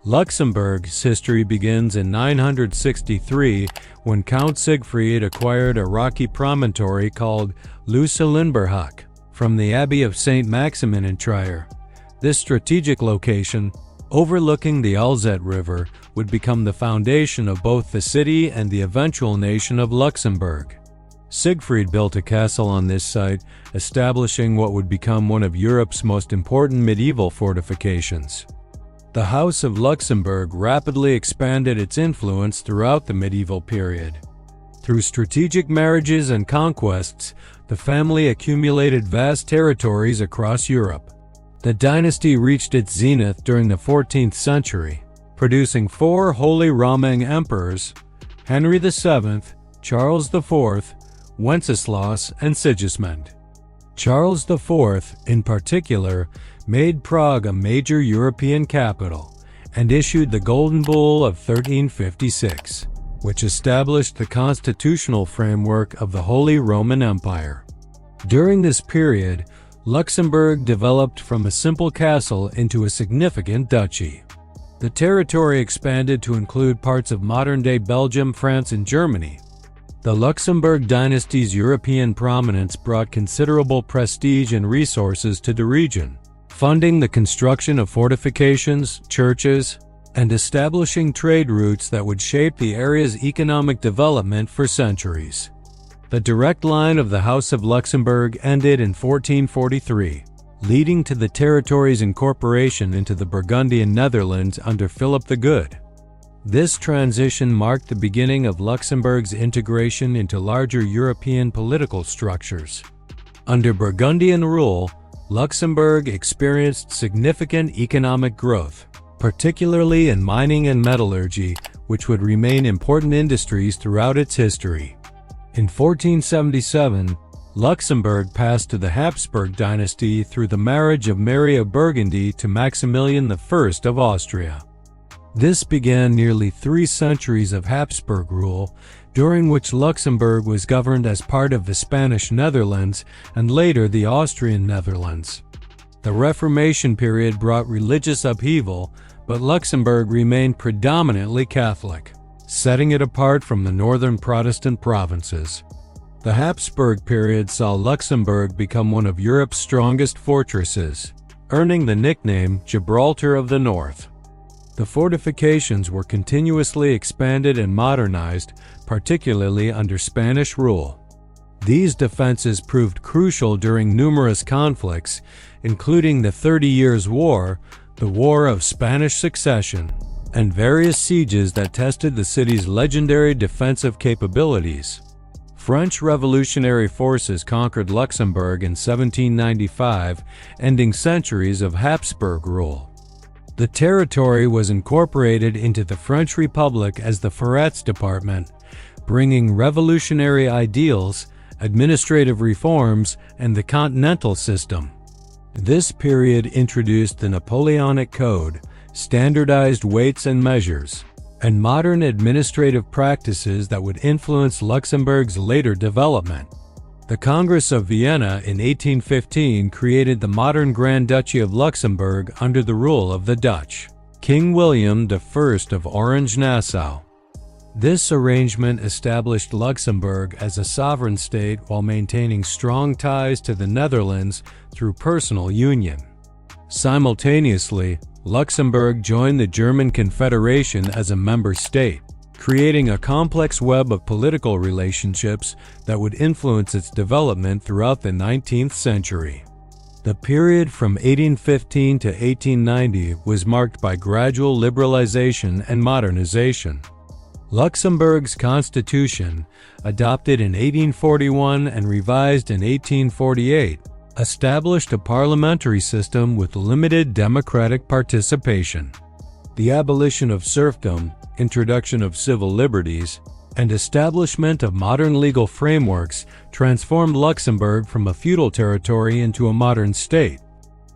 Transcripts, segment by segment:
Luxembourg's history begins in 963 when Count Siegfried acquired a rocky promontory called Luxembourg from the Abbey of St. Maximin in Trier. This strategic location, overlooking the Alzette River, would become the foundation of both the city and the eventual nation of Luxembourg. Siegfried built a castle on this site, establishing what would become one of Europe's most important medieval fortifications. The House of Luxembourg rapidly expanded its influence throughout the medieval period. Through strategic marriages and conquests, the family accumulated vast territories across Europe. The dynasty reached its zenith during the 14th century, producing four Holy Roman emperors: Henry VII, Charles IV, Wenceslas, and Sigismund. Charles IV, in particular, made Prague a major European capital and issued the Golden Bull of 1356, which established the constitutional framework of the Holy Roman Empire. During this period, Luxembourg developed from a simple castle into a significant duchy. The territory expanded to include parts of modern-day Belgium, France, and Germany. The Luxembourg dynasty's European prominence brought considerable prestige and resources to the region, funding the construction of fortifications, churches, and establishing trade routes that would shape the area's economic development for centuries. The direct line of the House of Luxembourg ended in 1443, leading to the territory's incorporation into the Burgundian Netherlands under Philip the Good. This transition marked the beginning of Luxembourg's integration into larger European political structures. Under Burgundian rule, Luxembourg experienced significant economic growth, particularly in mining and metallurgy, which would remain important industries throughout its history. In 1477, Luxembourg passed to the Habsburg dynasty through the marriage of Mary of Burgundy to Maximilian I of Austria. This began nearly 3 centuries of Habsburg rule, during which Luxembourg was governed as part of the Spanish Netherlands and later the Austrian Netherlands. The Reformation period brought religious upheaval, but Luxembourg remained predominantly Catholic, setting it apart from the northern Protestant provinces. The Habsburg period saw Luxembourg become one of Europe's strongest fortresses, earning the nickname Gibraltar of the North. The fortifications were continuously expanded and modernized, particularly under Spanish rule. These defenses proved crucial during numerous conflicts, including the 30 Years' War, the War of Spanish Succession, and various sieges that tested the city's legendary defensive capabilities. French revolutionary forces conquered Luxembourg in 1795, ending centuries of Habsburg rule. The territory was incorporated into the French Republic as the Forêts Department, bringing revolutionary ideals, administrative reforms, and the continental system. This period introduced the Napoleonic Code, standardized weights and measures, and modern administrative practices that would influence Luxembourg's later development. The Congress of Vienna in 1815 created the modern Grand Duchy of Luxembourg under the rule of the Dutch King William I of Orange-Nassau. This arrangement established Luxembourg as a sovereign state while maintaining strong ties to the Netherlands through personal union. Simultaneously, Luxembourg joined the German Confederation as a member state, creating a complex web of political relationships that would influence its development throughout the 19th century. The period from 1815 to 1890 was marked by gradual liberalization and modernization. Luxembourg's constitution, adopted in 1841 and revised in 1848, established a parliamentary system with limited democratic participation. The abolition of serfdom, introduction of civil liberties, and establishment of modern legal frameworks transformed Luxembourg from a feudal territory into a modern state.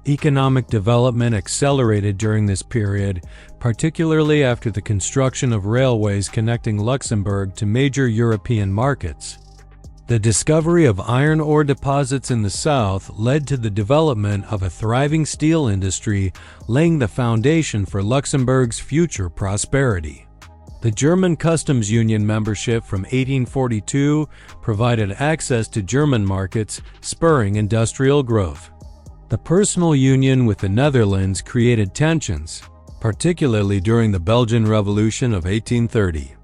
Economic development accelerated during this period, particularly after the construction of railways connecting Luxembourg to major European markets. The discovery of iron ore deposits in the south led to the development of a thriving steel industry, laying the foundation for Luxembourg's future prosperity. The German customs union membership from 1842 provided access to German markets, spurring industrial growth. The personal union with the Netherlands created tensions, particularly during the Belgian Revolution of 1830.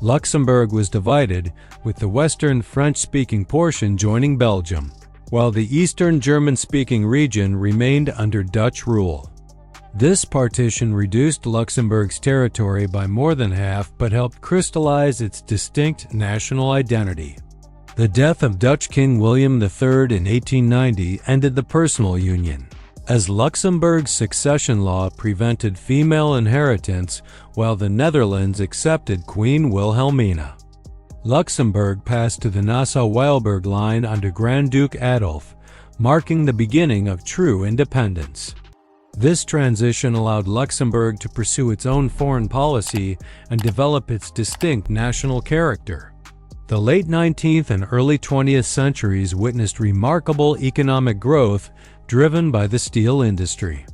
Luxembourg was divided, with the western French-speaking portion joining Belgium, while the eastern German-speaking region remained under Dutch rule. This partition reduced Luxembourg's territory by more than half but helped crystallize its distinct national identity. The death of Dutch King William III in 1890 ended the personal union, as Luxembourg's succession law prevented female inheritance while the Netherlands accepted Queen Wilhelmina. Luxembourg passed to the Nassau-Weilburg line under Grand Duke Adolf, marking the beginning of true independence. This transition allowed Luxembourg to pursue its own foreign policy and develop its distinct national character. The late 19th and early 20th centuries witnessed remarkable economic growth driven by the steel industry.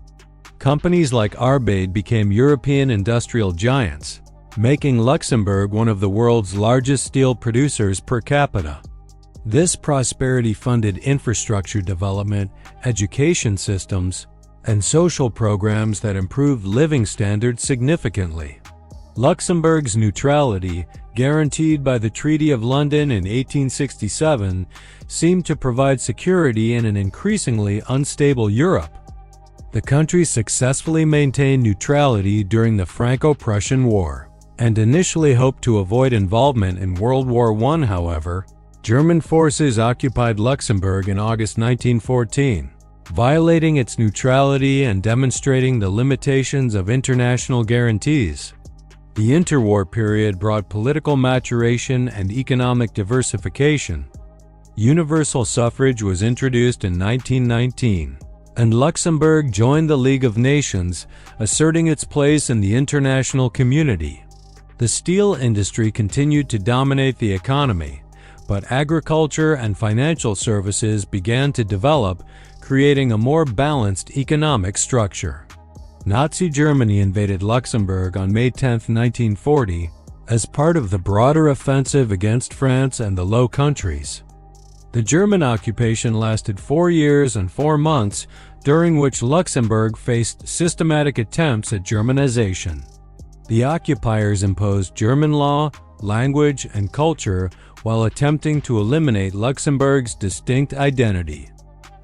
Companies like Arbeid became European industrial giants, making Luxembourg one of the world's largest steel producers per capita. This prosperity funded infrastructure development, education systems, and social programs that improved living standards significantly. Luxembourg's neutrality, guaranteed by the Treaty of London in 1867, seemed to provide security in an increasingly unstable Europe. The country successfully maintained neutrality during the Franco-Prussian War, and initially hoped to avoid involvement in World War I. However, German forces occupied Luxembourg in August 1914, violating its neutrality and demonstrating the limitations of international guarantees. The interwar period brought political maturation and economic diversification. Universal suffrage was introduced in 1919, and Luxembourg joined the League of Nations, asserting its place in the international community. The steel industry continued to dominate the economy, but agriculture and financial services began to develop, creating a more balanced economic structure. Nazi Germany invaded Luxembourg on May 10, 1940, as part of the broader offensive against France and the Low Countries. The German occupation lasted 4 years and 4 months, during which Luxembourg faced systematic attempts at Germanization. The occupiers imposed German law, language, and culture while attempting to eliminate Luxembourg's distinct identity.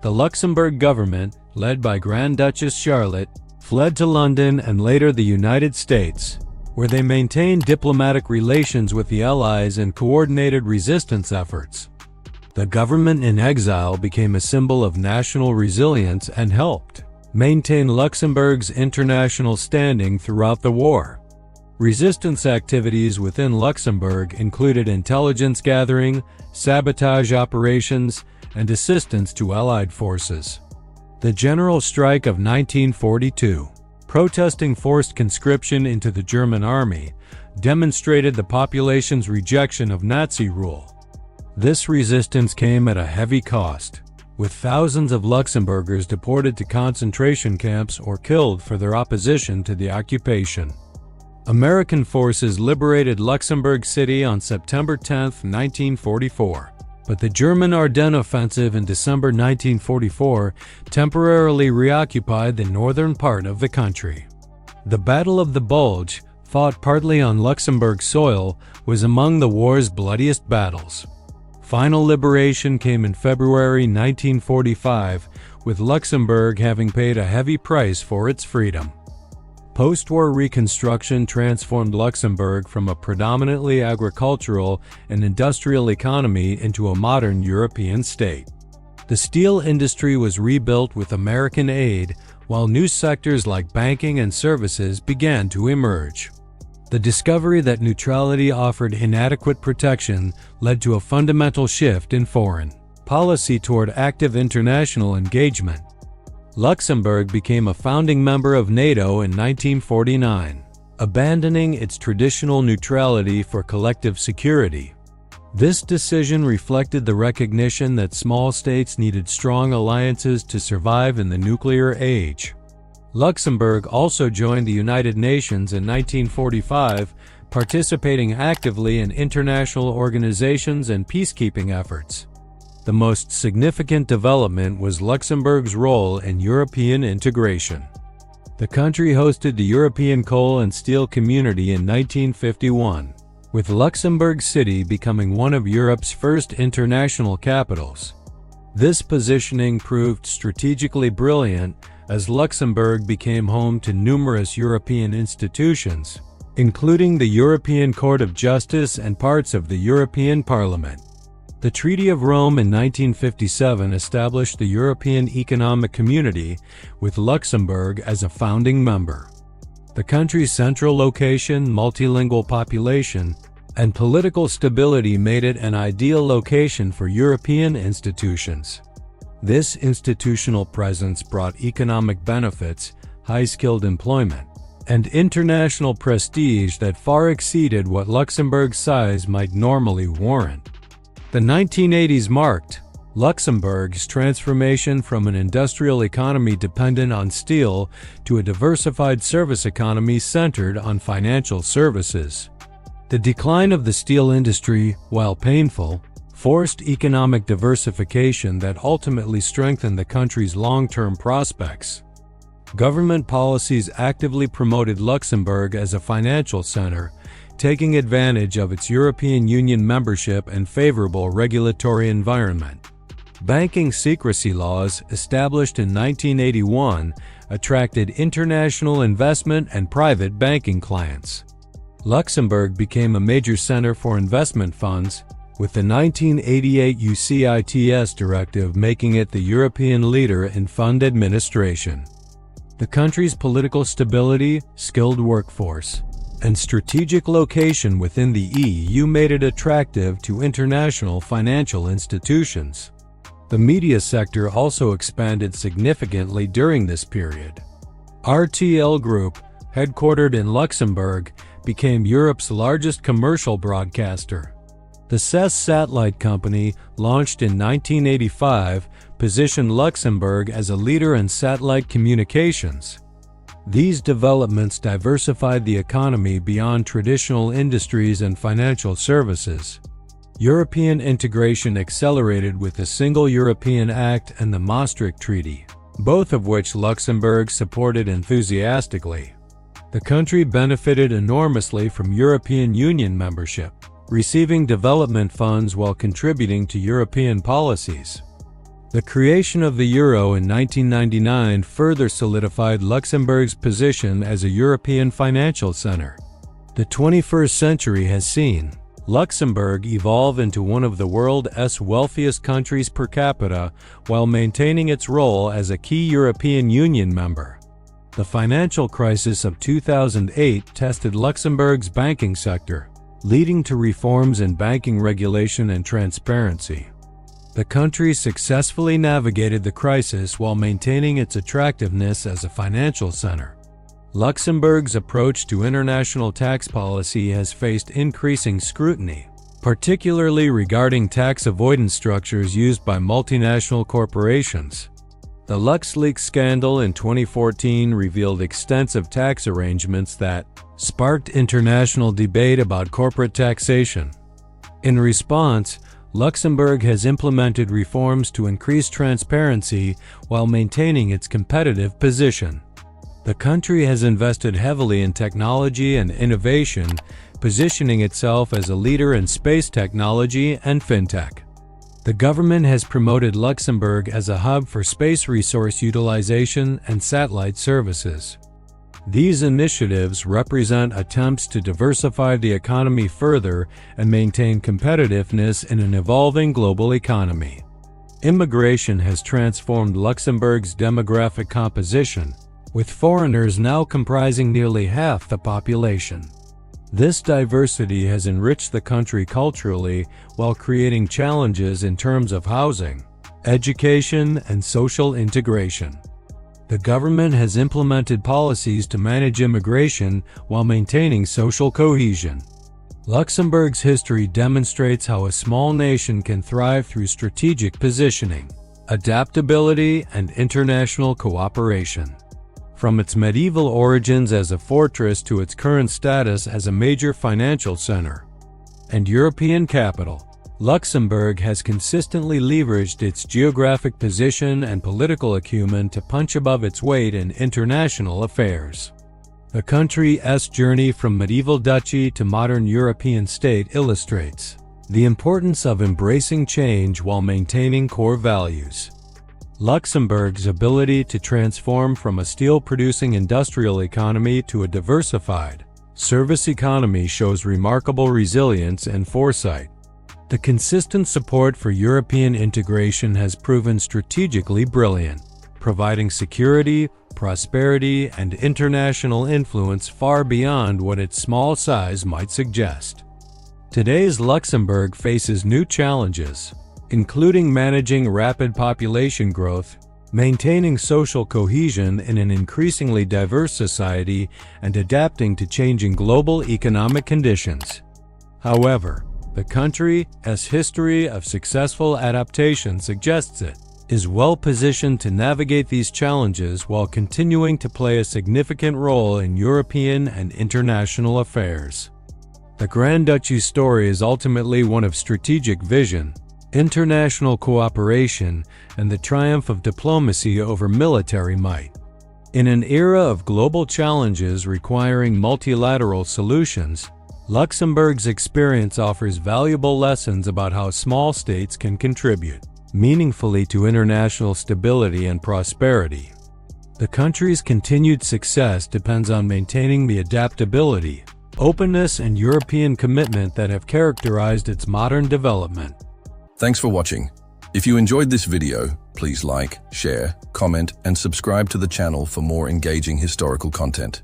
The Luxembourg government, led by Grand Duchess Charlotte, fled to London and later the United States, where they maintained diplomatic relations with the Allies and coordinated resistance efforts. The government in exile became a symbol of national resilience and helped maintain Luxembourg's international standing throughout the war. Resistance activities within Luxembourg included intelligence gathering, sabotage operations, and assistance to Allied forces. The General Strike of 1942, protesting forced conscription into the German army, demonstrated the population's rejection of Nazi rule. This resistance came at a heavy cost, with thousands of Luxembourgers deported to concentration camps or killed for their opposition to the occupation. American forces liberated Luxembourg City on September 10, 1944, but the German Ardennes offensive in December 1944 temporarily reoccupied the northern part of the country. The Battle of the Bulge, fought partly on Luxembourg soil, was among the war's bloodiest battles. Final liberation came in February 1945, with Luxembourg having paid a heavy price for its freedom. Post-war reconstruction transformed Luxembourg from a predominantly agricultural and industrial economy into a modern European state. The steel industry was rebuilt with American aid, while new sectors like banking and services began to emerge. The discovery that neutrality offered inadequate protection led to a fundamental shift in foreign policy toward active international engagement. Luxembourg became a founding member of NATO in 1949, abandoning its traditional neutrality for collective security. This decision reflected the recognition that small states needed strong alliances to survive in the nuclear age. Luxembourg also joined the United Nations in 1945, participating actively in international organizations and peacekeeping efforts. The most significant development was Luxembourg's role in European integration. The country hosted the European Coal and Steel Community in 1951, with Luxembourg City becoming one of Europe's first international capitals. This positioning proved strategically brilliant as Luxembourg became home to numerous European institutions, including the European Court of Justice and parts of the European Parliament. The Treaty of Rome in 1957 established the European Economic Community, with Luxembourg as a founding member. The country's central location, multilingual population, and political stability made it an ideal location for European institutions. This institutional presence brought economic benefits, high-skilled employment, and international prestige that far exceeded what Luxembourg's size might normally warrant. The 1980s marked Luxembourg's transformation from an industrial economy dependent on steel to a diversified service economy centered on financial services. The decline of the steel industry, while painful, forced economic diversification that ultimately strengthened the country's long-term prospects. Government policies actively promoted Luxembourg as a financial center, taking advantage of its European Union membership and favorable regulatory environment. Banking secrecy laws, established in 1981, attracted international investment and private banking clients. Luxembourg became a major center for investment funds, with the 1988 UCITS directive making it the European leader in fund administration. The country's political stability, skilled workforce, and strategic location within the EU made it attractive to international financial institutions. The media sector also expanded significantly during this period. RTL Group, headquartered in Luxembourg, became Europe's largest commercial broadcaster. The CES satellite company, launched in 1985, positioned Luxembourg as a leader in satellite communications. These developments diversified the economy beyond traditional industries and financial services. European integration accelerated with the Single European Act and the Maastricht Treaty, both of which Luxembourg supported enthusiastically. The country benefited enormously from European Union membership, receiving development funds while contributing to European policies. The creation of the euro in 1999 further solidified Luxembourg's position as a European financial center. The 21st century has seen Luxembourg evolve into one of the world's wealthiest countries per capita while maintaining its role as a key European Union member. The financial crisis of 2008 tested Luxembourg's banking sector, leading to reforms in banking regulation and transparency. The country successfully navigated the crisis while maintaining its attractiveness as a financial center. Luxembourg's approach to international tax policy has faced increasing scrutiny, particularly regarding tax avoidance structures used by multinational corporations. The LuxLeaks scandal in 2014 revealed extensive tax arrangements that sparked international debate about corporate taxation. In response, Luxembourg has implemented reforms to increase transparency while maintaining its competitive position. The country has invested heavily in technology and innovation, positioning itself as a leader in space technology and fintech. The government has promoted Luxembourg as a hub for space resource utilization and satellite services. These initiatives represent attempts to diversify the economy further and maintain competitiveness in an evolving global economy. Immigration has transformed Luxembourg's demographic composition, with foreigners now comprising nearly half the population. This diversity has enriched the country culturally while creating challenges in terms of housing, education, and social integration. The government has implemented policies to manage immigration while maintaining social cohesion. Luxembourg's history demonstrates how a small nation can thrive through strategic positioning, adaptability, and international cooperation. From its medieval origins as a fortress to its current status as a major financial center and European capital, Luxembourg has consistently leveraged its geographic position and political acumen to punch above its weight in international affairs. The country's journey from medieval duchy to modern European state illustrates the importance of embracing change while maintaining core values. Luxembourg's ability to transform from a steel-producing industrial economy to a diversified service economy shows remarkable resilience and foresight. The consistent support for European integration has proven strategically brilliant, providing security, prosperity, and international influence far beyond what its small size might suggest. Today's Luxembourg faces new challenges, including managing rapid population growth, maintaining social cohesion in an increasingly diverse society, and adapting to changing global economic conditions. However, the country's history of successful adaptation suggests it is well positioned to navigate these challenges while continuing to play a significant role in European and international affairs. The Grand Duchy's story is ultimately one of strategic vision, international cooperation, and the triumph of diplomacy over military might. In an era of global challenges requiring multilateral solutions, Luxembourg's experience offers valuable lessons about how small states can contribute meaningfully to international stability and prosperity. The country's continued success depends on maintaining the adaptability, openness, and European commitment that have characterized its modern development. Thanks for watching. If you enjoyed this video, please like, share, comment, and subscribe to the channel for more engaging historical content.